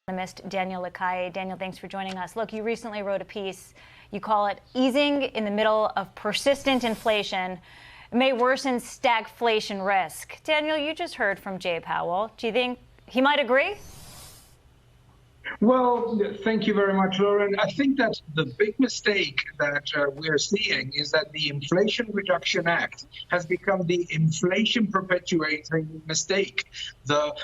Economist Daniel Lacalle. Daniel, thanks for joining us. Look, you recently wrote a piece. You call it "Easing in the Middle of Persistent Inflation May Worsen Stagflation Risk." Daniel, you just heard from Jay Powell. Do you think he might agree? Well, thank you very much, Lauren. I think that the big mistake that we're seeing is that the Inflation Reduction Act has become the inflation perpetuating mistake. The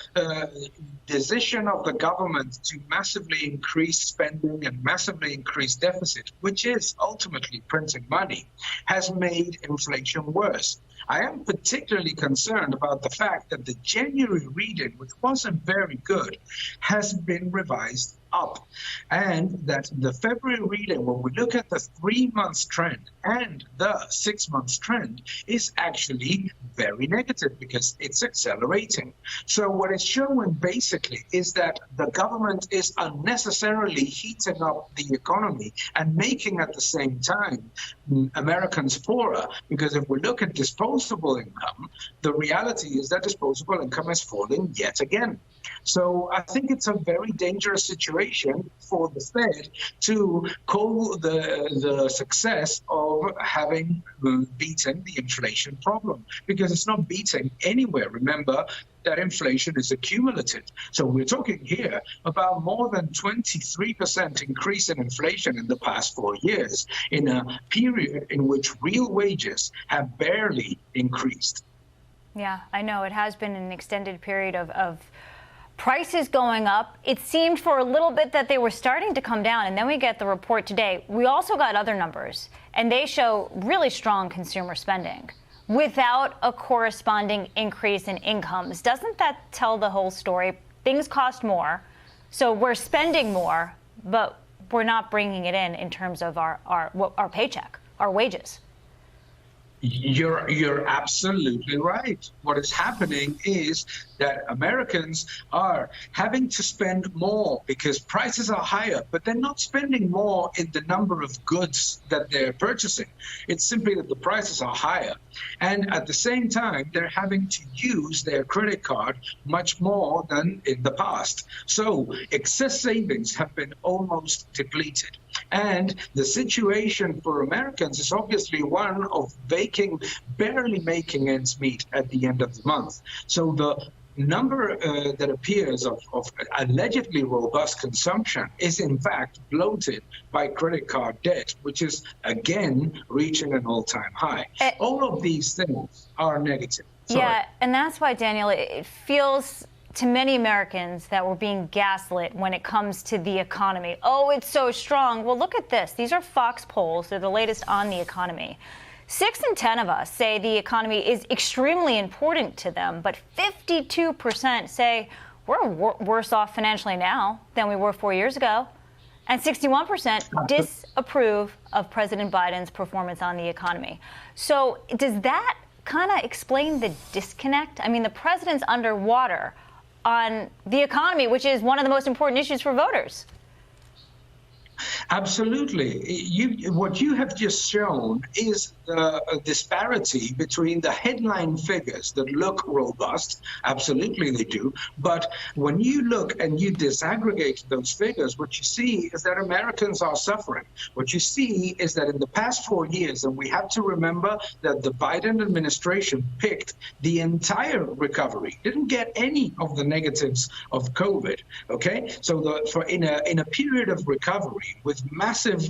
decision of the government to massively increase spending and massively increase deficit, which is ultimately printing money, has made inflation worse. I am particularly concerned about the fact that the January reading, which wasn't very good, has been revised up, and that the February reading, when we look at the 3 months trend and the 6 months trend, is actually very negative because it's accelerating. So what it's showing basically is that the government is unnecessarily heating up the economy and making at the same time Americans poorer, because if we look at disposable income, the reality is that disposable income is falling yet again. So I think it's a very dangerous situation for the Fed to call the success of having beaten the inflation problem, because it's not beating anywhere. Remember that inflation is accumulative. So we're talking here about more than 23% increase in inflation in the past 4 years, in a period in which real wages have barely increased. Yeah, I know. It has been an extended period of prices going up. It seemed for a little bit that they were starting to come down, and then we get the report today. We also got other numbers, and they show really strong consumer spending without a corresponding increase in incomes. Doesn't that tell the whole story? Things cost more, so we're spending more, but we're not bringing it in terms of our paycheck, our wages. You're absolutely right. What is happening is that Americans are having to spend more because prices are higher, but they're not spending more in the number of goods that they're purchasing. It's simply that the prices are higher. And at the same time, they're having to use their credit card much more than in the past. So excess savings have been almost depleted. And the situation for Americans is obviously one of barely making ends meet at the end of the month. So the number that appears of allegedly robust consumption is in fact bloated by credit card debt, which is again reaching an all-time high. All of these things are negative. Sorry. Yeah, and that's why, Daniel, it feels to many Americans that we're being gaslit when it comes to the economy. Oh, it's so strong. Well, look at this. These are Fox polls. They're the latest on the economy. 6 in 10 of us say the economy is extremely important to them, but 52% say we're worse off financially now than we were 4 years ago. And 61% disapprove of President Biden's performance on the economy. So does that kind of explain the disconnect? I mean, the president's underwater on the economy, which is one of the most important issues for voters. Absolutely. What you have just shown is the disparity between the headline figures that look robust. Absolutely they do. But when you look and you disaggregate those figures, what you see is that Americans are suffering. What you see is that in the past 4 years, and we have to remember that the Biden administration picked the entire recovery, didn't get any of the negatives of COVID. Okay, so in a period of recovery with massive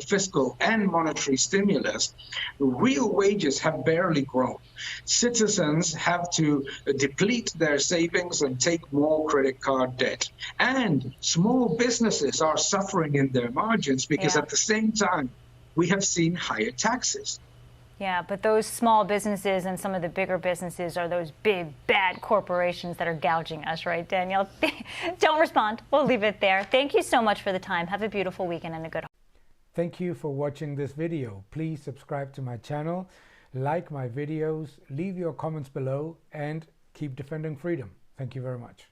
fiscal and monetary stimulus, real wages have barely grown. Citizens have to deplete their savings and take more credit card debt. And small businesses are suffering in their margins because at the same time, we have seen higher taxes. Yeah, but those small businesses and some of the bigger businesses are those big, bad corporations that are gouging us, right, Daniel? Don't respond. We'll leave it there. Thank you so much for the time. Have a beautiful weekend and a good. Thank you for watching this video. Please subscribe to my channel, like my videos, leave your comments below, and keep defending freedom. Thank you very much.